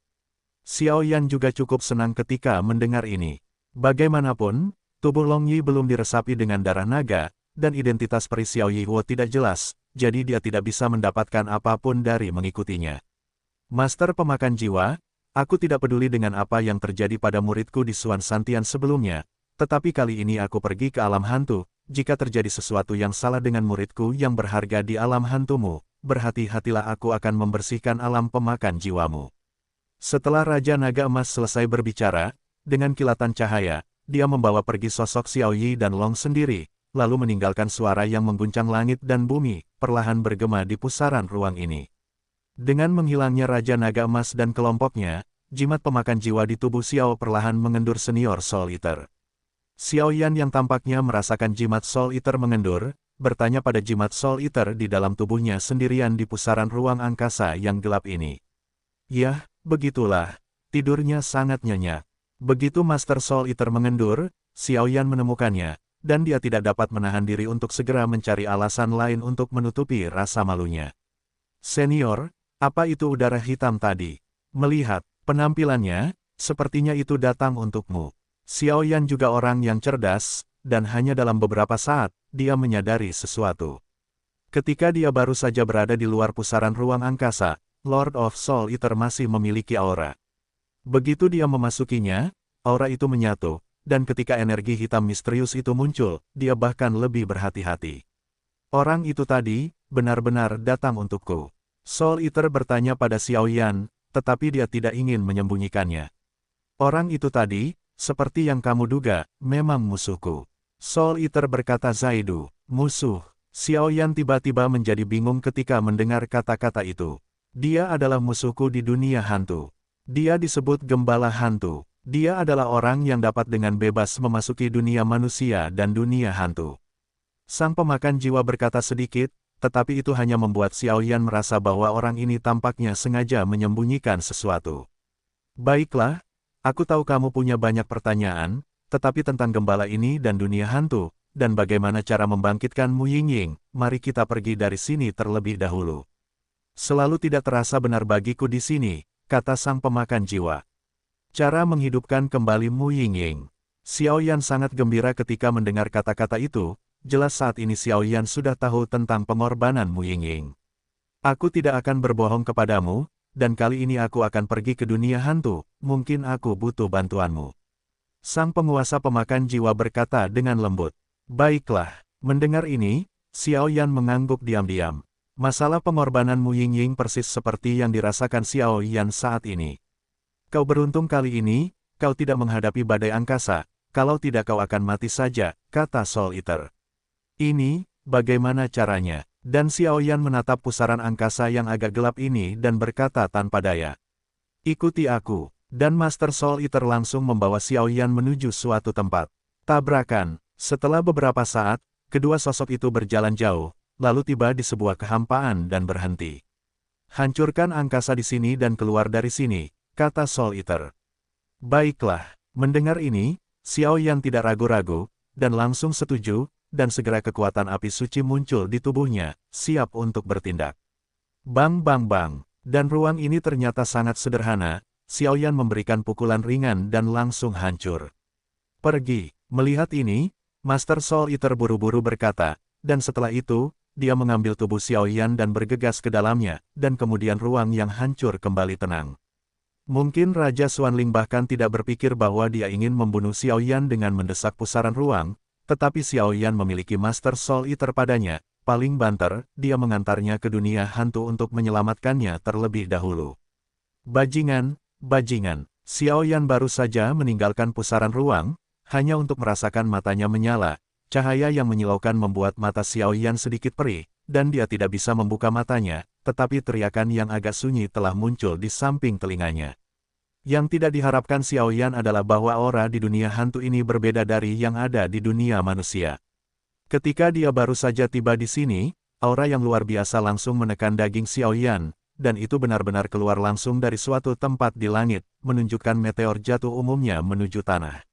Xiao Yan juga cukup senang ketika mendengar ini. Bagaimanapun, tubuh Long Yi belum diresapi dengan darah naga, dan identitas peri Xiao Yi Huo tidak jelas, jadi dia tidak bisa mendapatkan apapun dari mengikutinya. Master pemakan jiwa, aku tidak peduli dengan apa yang terjadi pada muridku di Suan Santian sebelumnya, tetapi kali ini aku pergi ke alam hantu. Jika terjadi sesuatu yang salah dengan muridku yang berharga di alam hantumu, berhati-hatilah, aku akan membersihkan alam pemakan jiwamu. Setelah Raja Naga Emas selesai berbicara, dengan kilatan cahaya, dia membawa pergi sosok Xiao Yi dan Long sendiri, lalu meninggalkan suara yang mengguncang langit dan bumi, perlahan bergema di pusaran ruang ini. Dengan menghilangnya Raja Naga Emas dan kelompoknya, jimat pemakan jiwa di tubuh Xiao perlahan mengendur senior Soul Eater. Xiao Yan yang tampaknya merasakan jimat Soul Eater mengendur, bertanya pada jimat Soul Eater di dalam tubuhnya sendirian di pusaran ruang angkasa yang gelap ini. Yah, begitulah, tidurnya sangat nyenyak. Begitu Master Soul Eater mengendur, Xiao Yan menemukannya, dan dia tidak dapat menahan diri untuk segera mencari alasan lain untuk menutupi rasa malunya. Senior, apa itu udara hitam tadi? Melihat penampilannya, sepertinya itu datang untukmu. Xiao Yan juga orang yang cerdas, dan hanya dalam beberapa saat, dia menyadari sesuatu. Ketika dia baru saja berada di luar pusaran ruang angkasa, Lord of Soul Eater masih memiliki aura. Begitu dia memasukinya, aura itu menyatu, dan ketika energi hitam misterius itu muncul, dia bahkan lebih berhati-hati. Orang itu tadi, benar-benar datang untukku. Soul Eater bertanya pada Xiao Yan, tetapi dia tidak ingin menyembunyikannya. Orang itu tadi, seperti yang kamu duga, memang musuhku. Soul Eater berkata Zaidu, musuh. Xiao Yan tiba-tiba menjadi bingung ketika mendengar kata-kata itu. Dia adalah musuhku di dunia hantu. Dia disebut Gembala Hantu. Dia adalah orang yang dapat dengan bebas memasuki dunia manusia dan dunia hantu. Sang pemakan jiwa berkata sedikit, tetapi itu hanya membuat Xiao Yan merasa bahwa orang ini tampaknya sengaja menyembunyikan sesuatu. Baiklah, aku tahu kamu punya banyak pertanyaan, tetapi tentang gembala ini dan dunia hantu, dan bagaimana cara membangkitkan Mu Yingying, mari kita pergi dari sini terlebih dahulu. Selalu tidak terasa benar bagiku di sini, kata sang pemakan jiwa. Cara menghidupkan kembali Mu Yingying. Xiao Yan sangat gembira ketika mendengar kata-kata itu, jelas saat ini Xiao Yan sudah tahu tentang pengorbanan Mu Yingying. Aku tidak akan berbohong kepadamu, dan kali ini aku akan pergi ke dunia hantu, mungkin aku butuh bantuanmu. Sang penguasa pemakan jiwa berkata dengan lembut. Baiklah, mendengar ini, Xiao Yan mengangguk diam-diam. Masalah pengorbanan Mu Yingying persis seperti yang dirasakan Xiao Yan saat ini. Kau beruntung kali ini, kau tidak menghadapi badai angkasa, kalau tidak kau akan mati saja, kata Soul Eater. Ini, bagaimana caranya? Dan Xiao Yan menatap pusaran angkasa yang agak gelap ini dan berkata tanpa daya. Ikuti aku, dan Master Soul Eater langsung membawa Xiao Yan menuju suatu tempat. Tabrakan, setelah beberapa saat, Kedua sosok itu berjalan jauh, lalu tiba di sebuah kehampaan dan berhenti. Hancurkan angkasa di sini dan keluar dari sini, kata Soul Eater. Baiklah, mendengar ini, Xiao Yan tidak ragu-ragu, dan langsung setuju, dan segera kekuatan api suci muncul di tubuhnya, siap untuk bertindak. Bang bang bang, dan ruang ini ternyata sangat sederhana, Xiao Yan memberikan pukulan ringan dan langsung hancur. Pergi, melihat ini, Master Soul Eater buru-buru berkata, dan setelah itu, dia mengambil tubuh Xiao Yan dan bergegas ke dalamnya, dan kemudian ruang yang hancur kembali tenang. Mungkin Raja Xuanling bahkan tidak berpikir bahwa dia ingin membunuh Xiao Yan dengan mendesak pusaran ruang, tetapi Xiao Yan memiliki Master Soul Eater padanya, paling banter, dia mengantarnya ke dunia hantu untuk menyelamatkannya terlebih dahulu. Bajingan, bajingan, Xiao Yan baru saja meninggalkan pusaran ruang, hanya untuk merasakan matanya menyala. Cahaya yang menyilaukan membuat mata Xiao Yan sedikit perih, dan dia tidak bisa membuka matanya, tetapi teriakan yang agak sunyi telah muncul di samping telinganya. Yang tidak diharapkan Xiao Yan adalah bahwa aura di dunia hantu ini berbeda dari yang ada di dunia manusia. Ketika dia baru saja tiba di sini, aura yang luar biasa langsung menekan daging Xiao Yan, dan itu benar-benar keluar langsung dari suatu tempat di langit, menunjukkan meteor jatuh umumnya menuju tanah.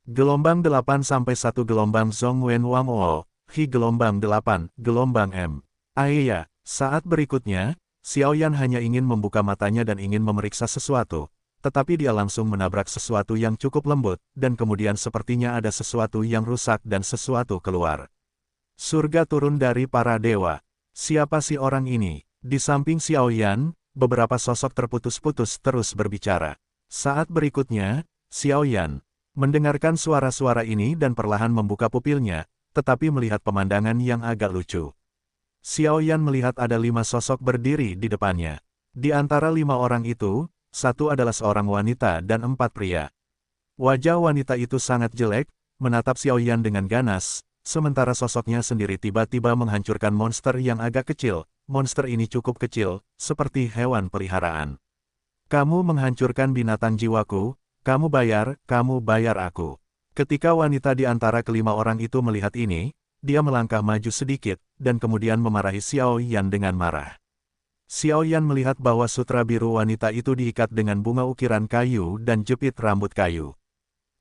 Gelombang 8 sampai 1 gelombang Zhong Wen Wang O, Hi gelombang 8, gelombang M. Iya, saat berikutnya, Xiao Yan hanya ingin membuka matanya dan ingin memeriksa sesuatu, tetapi dia langsung menabrak sesuatu yang cukup lembut, dan kemudian sepertinya ada sesuatu yang rusak dan sesuatu keluar. Surga turun dari para dewa. Siapa si orang ini? Di samping Xiao Yan, beberapa sosok terputus-putus terus berbicara. Saat berikutnya, Xiao Yan mendengarkan suara-suara ini dan perlahan membuka pupilnya, tetapi melihat pemandangan yang agak lucu. Xiao Yan melihat ada 5 sosok berdiri di depannya. Di antara 5 orang itu, 1 adalah seorang wanita dan 4 pria. Wajah wanita itu sangat jelek, menatap Xiao Yan dengan ganas, sementara sosoknya sendiri tiba-tiba menghancurkan monster yang agak kecil. Monster ini cukup kecil, seperti hewan peliharaan. Kamu menghancurkan binatang jiwaku, kamu bayar aku. Ketika wanita di antara kelima orang itu melihat ini, dia melangkah maju sedikit, dan kemudian memarahi Xiao Yan dengan marah. Xiao Yan melihat bahwa sutra biru wanita itu diikat dengan bunga ukiran kayu dan jepit rambut kayu.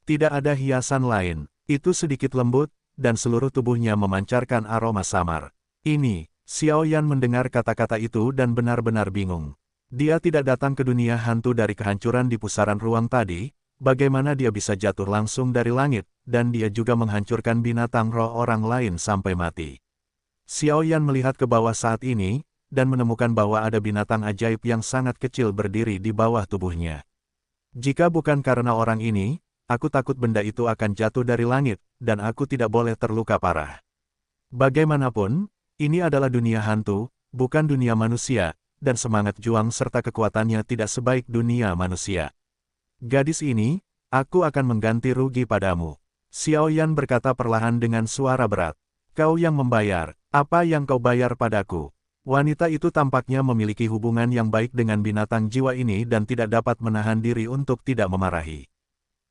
Tidak ada hiasan lain, itu sedikit lembut, dan seluruh tubuhnya memancarkan aroma samar. Ini, Xiao Yan mendengar kata-kata itu dan benar-benar bingung. Dia tidak datang ke dunia hantu dari kehancuran di pusaran ruang tadi, bagaimana dia bisa jatuh langsung dari langit, dan dia juga menghancurkan binatang roh orang lain sampai mati. Xiao Yan melihat ke bawah saat ini, dan menemukan bahwa ada binatang ajaib yang sangat kecil berdiri di bawah tubuhnya. Jika bukan karena orang ini, aku takut benda itu akan jatuh dari langit, dan aku tidak boleh terluka parah. Bagaimanapun, ini adalah dunia hantu, bukan dunia manusia, dan semangat juang serta kekuatannya tidak sebaik dunia manusia. Gadis ini, aku akan mengganti rugi padamu. Xiao Yan berkata perlahan dengan suara berat. Kau yang membayar, apa yang kau bayar padaku? Wanita itu tampaknya memiliki hubungan yang baik dengan binatang jiwa ini dan tidak dapat menahan diri untuk tidak memarahi.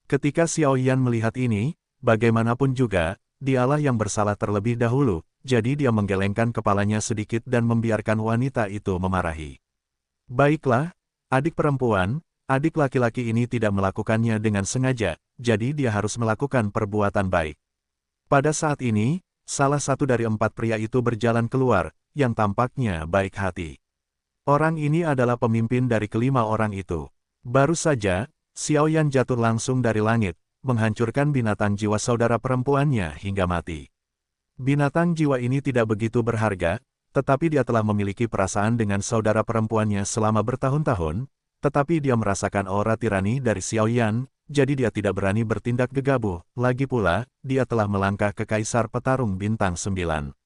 Ketika Xiao Yan melihat ini, bagaimanapun juga, dialah yang bersalah terlebih dahulu, jadi dia menggelengkan kepalanya sedikit dan membiarkan wanita itu memarahi. Baiklah, adik perempuan, adik laki-laki ini tidak melakukannya dengan sengaja, jadi dia harus melakukan perbuatan baik. Pada saat ini, salah satu dari 4 pria itu berjalan keluar, yang tampaknya baik hati. Orang ini adalah pemimpin dari kelima orang itu. Baru saja, Xiao Yan jatuh langsung dari langit, menghancurkan binatang jiwa saudara perempuannya hingga mati. Binatang jiwa ini tidak begitu berharga, tetapi dia telah memiliki perasaan dengan saudara perempuannya selama bertahun-tahun, tetapi dia merasakan aura tirani dari Xiao Yan, jadi dia tidak berani bertindak gegabah. Lagi pula, dia telah melangkah ke Kaisar Petarung Bintang 9.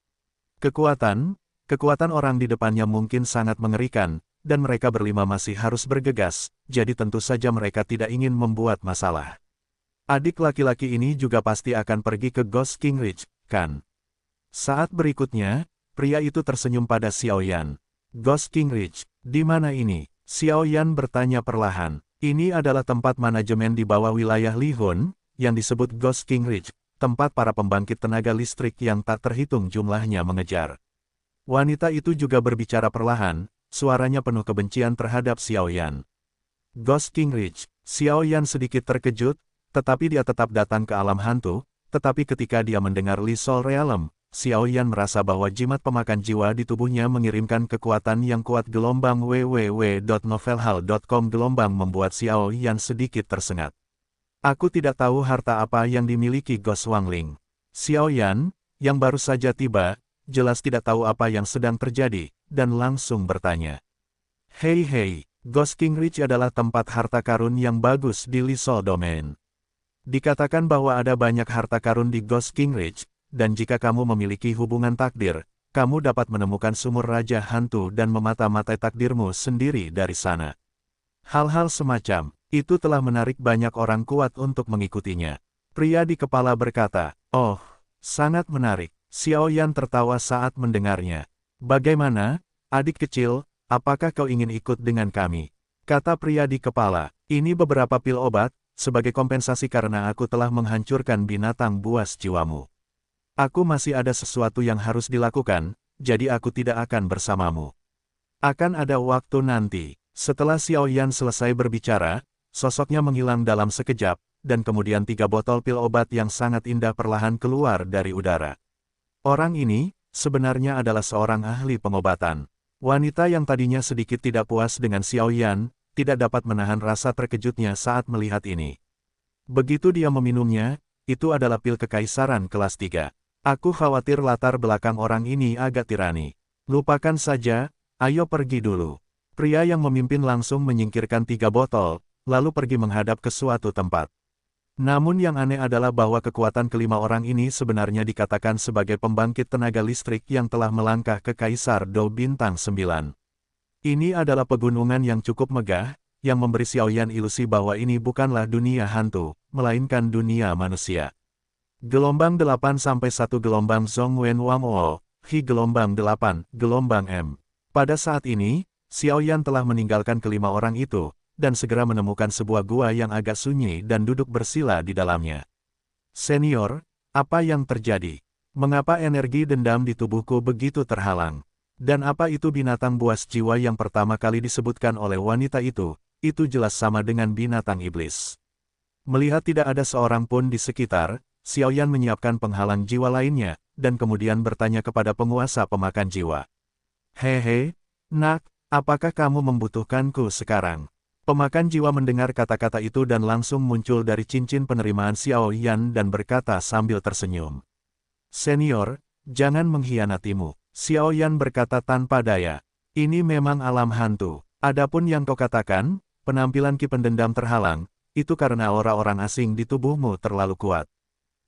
Kekuatan orang di depannya mungkin sangat mengerikan, dan mereka berlima masih harus bergegas, jadi tentu saja mereka tidak ingin membuat masalah. Adik laki-laki ini juga pasti akan pergi ke Ghost King Ridge, kan? Saat berikutnya, pria itu tersenyum pada Xiao Yan. Ghost King Ridge, di mana ini? Xiao Yan bertanya perlahan. Ini adalah tempat manajemen di bawah wilayah Li Hun, yang disebut Ghost King Ridge. tempat para pembangkit tenaga listrik yang tak terhitung jumlahnya mengejar. Wanita itu juga berbicara perlahan, suaranya penuh kebencian terhadap Xiao Yan. Ghost King Ridge. Xiao Yan sedikit terkejut, tetapi dia tetap datang ke alam hantu, tetapi ketika dia mendengar Li Sol Realm, Xiao Yan merasa bahwa jimat pemakan jiwa di tubuhnya mengirimkan kekuatan yang kuat. Gelombang www.novelhall.com. Gelombang membuat Xiao Yan sedikit tersengat. Aku tidak tahu harta apa yang dimiliki Ghost Wangling. Xiao Yan, yang baru saja tiba, jelas tidak tahu apa yang sedang terjadi, dan langsung bertanya. Hei, Ghost King Ridge adalah tempat harta karun yang bagus di Li Sol Domain. Dikatakan bahwa ada banyak harta karun di Ghost King Ridge, dan jika kamu memiliki hubungan takdir, kamu dapat menemukan sumur Raja Hantu dan memata-matai takdirmu sendiri dari sana. Hal-hal semacam itu telah menarik banyak orang kuat untuk mengikutinya. Pria di kepala berkata, "Oh, sangat menarik." Xiao Yan tertawa saat mendengarnya. "Bagaimana, adik kecil, apakah kau ingin ikut dengan kami?" Kata pria di kepala, "Ini beberapa pil obat, sebagai kompensasi karena aku telah menghancurkan binatang buas jiwamu. Aku masih ada sesuatu yang harus dilakukan, jadi aku tidak akan bersamamu. Akan ada waktu nanti." Setelah Xiao Yan selesai berbicara, sosoknya menghilang dalam sekejap, dan kemudian 3 botol pil obat yang sangat indah perlahan keluar dari udara. Orang ini, sebenarnya adalah seorang ahli pengobatan. Wanita yang tadinya sedikit tidak puas dengan Xiao Yan, tidak dapat menahan rasa terkejutnya saat melihat ini. Begitu dia meminumnya, itu adalah pil kekaisaran kelas 3. Aku khawatir latar belakang orang ini agak tirani. Lupakan saja, ayo pergi dulu. Pria yang memimpin langsung menyingkirkan 3 botol, lalu pergi menghadap ke suatu tempat. Namun yang aneh adalah bahwa kekuatan kelima orang ini sebenarnya dikatakan sebagai pembangkit tenaga listrik yang telah melangkah ke Kaisar Dou Bintang 9. Ini adalah pegunungan yang cukup megah, yang memberi Xiao Yan ilusi bahwa ini bukanlah dunia hantu, melainkan dunia manusia. Gelombang 8-1 Gelombang Zhong Wen Wang O, Hi Gelombang 8, Gelombang M. Pada saat ini, Xiao Yan telah meninggalkan kelima orang itu, dan segera menemukan sebuah gua yang agak sunyi dan duduk bersila di dalamnya. "Senior, apa yang terjadi? Mengapa energi dendam di tubuhku begitu terhalang? Dan apa itu binatang buas jiwa yang pertama kali disebutkan oleh wanita itu jelas sama dengan binatang iblis." Melihat tidak ada seorang pun di sekitar, Xiao Yan menyiapkan penghalang jiwa lainnya, dan kemudian bertanya kepada penguasa pemakan jiwa. "Hehe, nak, apakah kamu membutuhkanku sekarang?" Pemakan jiwa mendengar kata-kata itu dan langsung muncul dari cincin penerimaan Xiao Yan dan berkata sambil tersenyum. "Senior, jangan mengkhianatimu." Xiao Yan berkata tanpa daya. "Ini memang alam hantu. Adapun yang kau katakan, penampilan Ki pendendam terhalang, itu karena aura orang asing di tubuhmu terlalu kuat.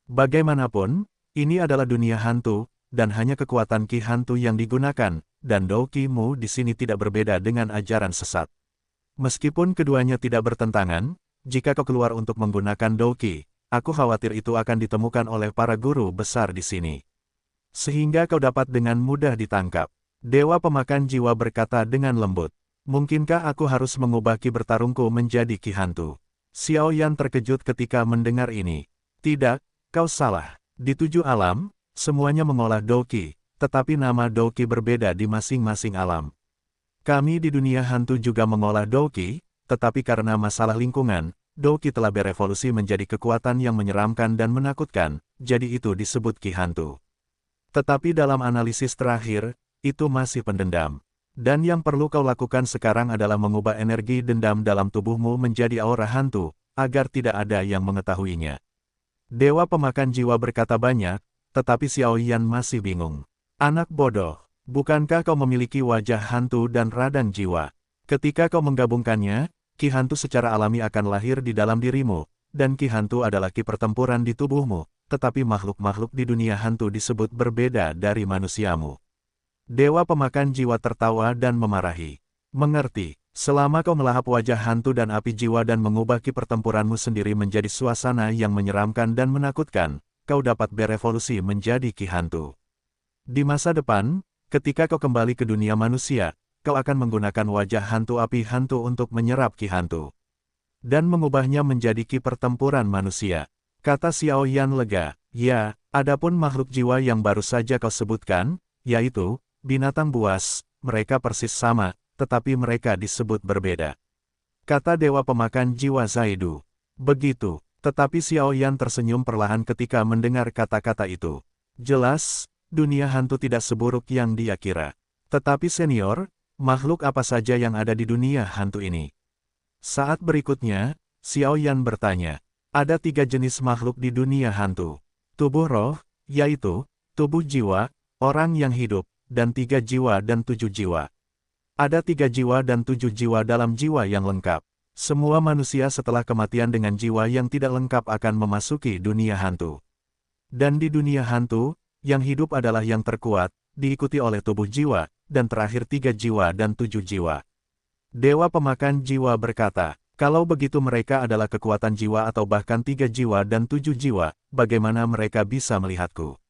Bagaimanapun, ini adalah dunia hantu, dan hanya kekuatan Ki hantu yang digunakan, dan Dou Ki-mu di sini tidak berbeda dengan ajaran sesat. Meskipun keduanya tidak bertentangan, jika kau keluar untuk menggunakan Dou Ki, aku khawatir itu akan ditemukan oleh para guru besar di sini. Sehingga kau dapat dengan mudah ditangkap." Dewa pemakan jiwa berkata dengan lembut. "Mungkinkah aku harus mengubah Ki bertarungku menjadi Ki hantu?" Xiao Yan terkejut ketika mendengar ini. "Tidak, kau salah. Di 7 alam, semuanya mengolah Dou Ki, tetapi nama Dou Ki berbeda di masing-masing alam. Kami di dunia hantu juga mengolah Dou Ki, tetapi karena masalah lingkungan, Dou Ki telah berevolusi menjadi kekuatan yang menyeramkan dan menakutkan, jadi itu disebut Ki hantu. Tetapi dalam analisis terakhir, itu masih pendendam. Dan yang perlu kau lakukan sekarang adalah mengubah energi dendam dalam tubuhmu menjadi aura hantu, agar tidak ada yang mengetahuinya." Dewa pemakan jiwa berkata banyak, tetapi Xiao Yan masih bingung. "Anak bodoh. Bukankah kau memiliki wajah hantu dan radang jiwa? Ketika kau menggabungkannya, Ki hantu secara alami akan lahir di dalam dirimu, dan Ki hantu adalah Ki pertempuran di tubuhmu, tetapi makhluk-makhluk di dunia hantu disebut berbeda dari manusiamu." Dewa pemakan jiwa tertawa dan memarahi. "Mengerti, selama kau melahap wajah hantu dan api jiwa dan mengubah Ki pertempuranmu sendiri menjadi suasana yang menyeramkan dan menakutkan, kau dapat berevolusi menjadi Ki hantu. Di masa depan, ketika kau kembali ke dunia manusia, kau akan menggunakan wajah hantu api hantu untuk menyerap Ki hantu. Dan mengubahnya menjadi Ki pertempuran manusia." Kata Xiao Yan lega, Ya, adapun makhluk jiwa yang baru saja kau sebutkan, yaitu binatang buas, mereka persis sama, tetapi mereka disebut berbeda. Kata Dewa Pemakan Jiwa Zaidu. Begitu, tetapi Xiao Yan tersenyum perlahan ketika mendengar kata-kata itu. Jelas, dunia hantu tidak seburuk yang dia kira. Tetapi senior, makhluk apa saja yang ada di dunia hantu ini? Saat berikutnya, Xiao Yan bertanya, ada 3 jenis makhluk di dunia hantu. Tubuh roh, yaitu, tubuh jiwa, orang yang hidup, dan 3 jiwa dan 7 jiwa. Ada 3 jiwa dan 7 jiwa dalam jiwa yang lengkap. Semua manusia setelah kematian dengan jiwa yang tidak lengkap akan memasuki dunia hantu. Dan di dunia hantu, yang hidup adalah yang terkuat, diikuti oleh tubuh jiwa, dan terakhir 3 jiwa dan 7 jiwa. Dewa Pemakan Jiwa berkata, kalau begitu mereka adalah kekuatan jiwa atau bahkan 3 jiwa dan 7 jiwa, bagaimana mereka bisa melihatku?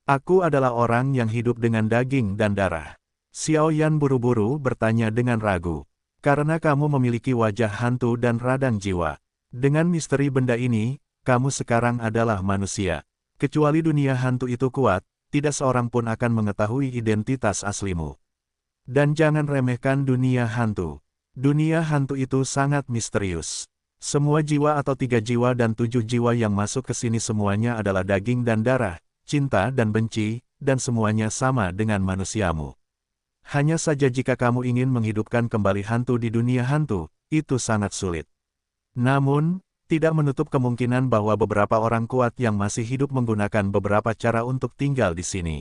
Aku adalah orang yang hidup dengan daging dan darah. Xiao Yan buru-buru bertanya dengan ragu. Karena kamu memiliki wajah hantu dan radang jiwa. Dengan misteri benda ini, kamu sekarang adalah manusia. Kecuali dunia hantu itu kuat, tidak seorang pun akan mengetahui identitas aslimu. Dan jangan remehkan dunia hantu. Dunia hantu itu sangat misterius. Semua jiwa atau 3 jiwa dan 7 jiwa yang masuk ke sini semuanya adalah daging dan darah, cinta dan benci, dan semuanya sama dengan manusiamu. Hanya saja jika kamu ingin menghidupkan kembali hantu di dunia hantu, itu sangat sulit. Namun, tidak menutup kemungkinan bahwa beberapa orang kuat yang masih hidup menggunakan beberapa cara untuk tinggal di sini.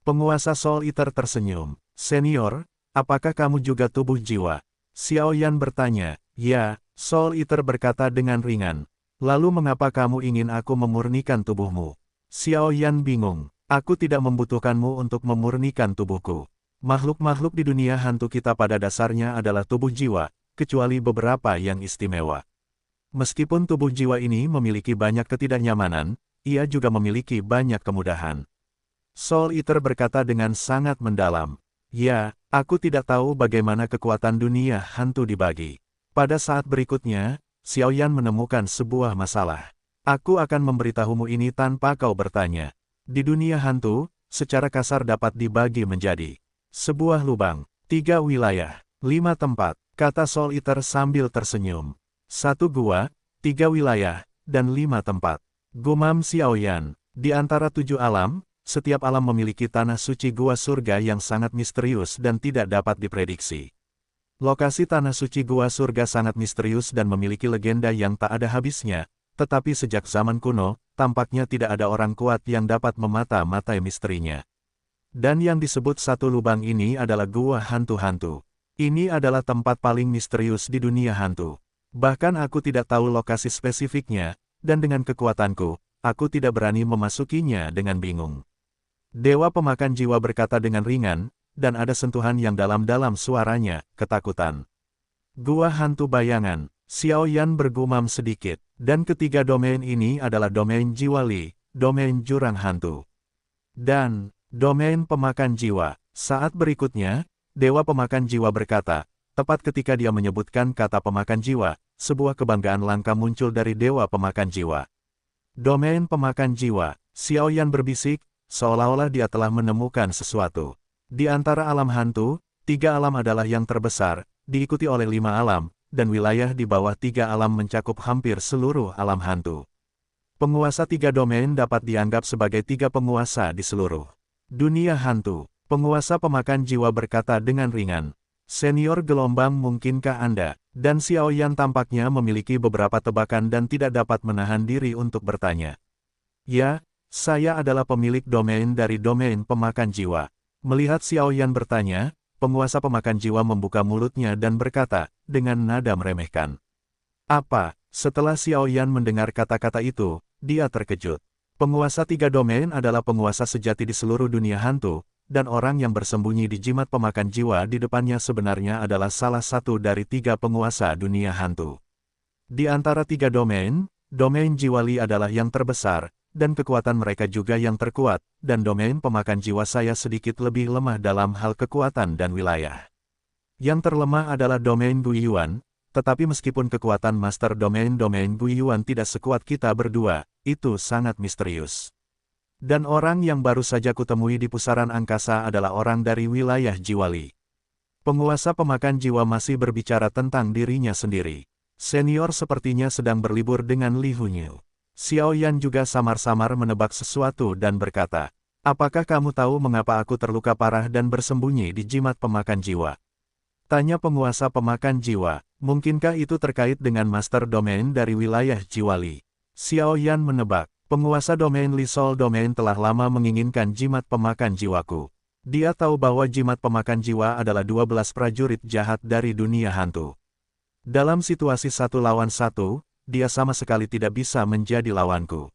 Penguasa Soul Eater tersenyum. Senior, apakah kamu juga tubuh jiwa? Xiao Yan bertanya. Ya, Soul Eater berkata dengan ringan. Lalu mengapa kamu ingin aku memurnikan tubuhmu? Xiao Yan bingung. Aku tidak membutuhkanmu untuk memurnikan tubuhku. Makhluk-makhluk di dunia hantu kita pada dasarnya adalah tubuh jiwa, kecuali beberapa yang istimewa. Meskipun tubuh jiwa ini memiliki banyak ketidaknyamanan, ia juga memiliki banyak kemudahan. Soul Eater berkata dengan sangat mendalam. Ya, aku tidak tahu bagaimana kekuatan dunia hantu dibagi. Pada saat berikutnya, Xiao Yan menemukan sebuah masalah. Aku akan memberitahumu ini tanpa kau bertanya. Di dunia hantu, secara kasar dapat dibagi menjadi sebuah lubang, 3 wilayah, 5 tempat, kata Soul Eater sambil tersenyum. 1 gua, 3 wilayah, dan 5 tempat. Gumam Xiao Yan, di antara 7 alam, setiap alam memiliki tanah suci gua surga yang sangat misterius dan tidak dapat diprediksi. Lokasi tanah suci gua surga sangat misterius dan memiliki legenda yang tak ada habisnya, tetapi sejak zaman kuno, tampaknya tidak ada orang kuat yang dapat memata-matai misterinya. Dan yang disebut 1 lubang ini adalah gua hantu-hantu. Ini adalah tempat paling misterius di dunia hantu. Bahkan aku tidak tahu lokasi spesifiknya, dan dengan kekuatanku, aku tidak berani memasukinya dengan bingung. Dewa Pemakan Jiwa berkata dengan ringan, dan ada sentuhan yang dalam-dalam suaranya, ketakutan. Gua hantu bayangan, Xiao Yan bergumam sedikit, dan ketiga domain ini adalah domain jiwa Li, domain jurang hantu, dan domain pemakan jiwa. Saat berikutnya, Dewa Pemakan Jiwa berkata, tepat ketika dia menyebutkan kata pemakan jiwa, sebuah kebanggaan langka muncul dari Dewa Pemakan Jiwa. Domain pemakan jiwa, Xiao Yan berbisik, seolah-olah dia telah menemukan sesuatu. Di antara alam hantu, 3 alam adalah yang terbesar, diikuti oleh 5 alam, dan wilayah di bawah 3 alam mencakup hampir seluruh alam hantu. Penguasa 3 domain dapat dianggap sebagai 3 penguasa di seluruh dunia hantu. Penguasa Pemakan Jiwa berkata dengan ringan. Senior gelombang mungkinkah Anda? Dan Xiao Yan tampaknya memiliki beberapa tebakan dan tidak dapat menahan diri untuk bertanya. Ya, saya adalah pemilik domain dari domain pemakan jiwa. Melihat Xiao Yan bertanya, penguasa pemakan jiwa membuka mulutnya dan berkata, dengan nada meremehkan. Apa? Setelah Xiao Yan mendengar kata-kata itu, dia terkejut. Penguasa 3 domain adalah penguasa sejati di seluruh dunia hantu, dan orang yang bersembunyi di jimat pemakan jiwa di depannya sebenarnya adalah salah satu dari 3 penguasa dunia hantu. Di antara 3 domain, domain jiwa Li adalah yang terbesar, dan kekuatan mereka juga yang terkuat, dan domain pemakan jiwa saya sedikit lebih lemah dalam hal kekuatan dan wilayah. Yang terlemah adalah domain Guiyuan, tetapi meskipun kekuatan master domain Guiyuan tidak sekuat kita berdua, itu sangat misterius. Dan orang yang baru saja kutemui di pusaran angkasa adalah orang dari wilayah Jiwali. Penguasa pemakan jiwa masih berbicara tentang dirinya sendiri. Senior sepertinya sedang berlibur dengan Li Hunyil. Xiao Yan juga samar-samar menebak sesuatu dan berkata, apakah kamu tahu mengapa aku terluka parah dan bersembunyi di jimat pemakan jiwa? Tanya penguasa pemakan jiwa, mungkinkah itu terkait dengan master domain dari wilayah Jiwali? Xiao Yan menebak. Penguasa domain Li Sol Domain telah lama menginginkan jimat pemakan jiwaku. Dia tahu bahwa jimat pemakan jiwa adalah 12 prajurit jahat dari dunia hantu. Dalam situasi 1 lawan 1, dia sama sekali tidak bisa menjadi lawanku.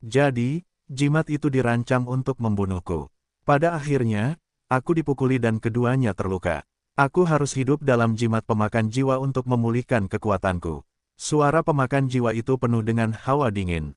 Jadi, jimat itu dirancang untuk membunuhku. Pada akhirnya, aku dipukuli dan keduanya terluka. Aku harus hidup dalam jimat pemakan jiwa untuk memulihkan kekuatanku. Suara pemakan jiwa itu penuh dengan hawa dingin.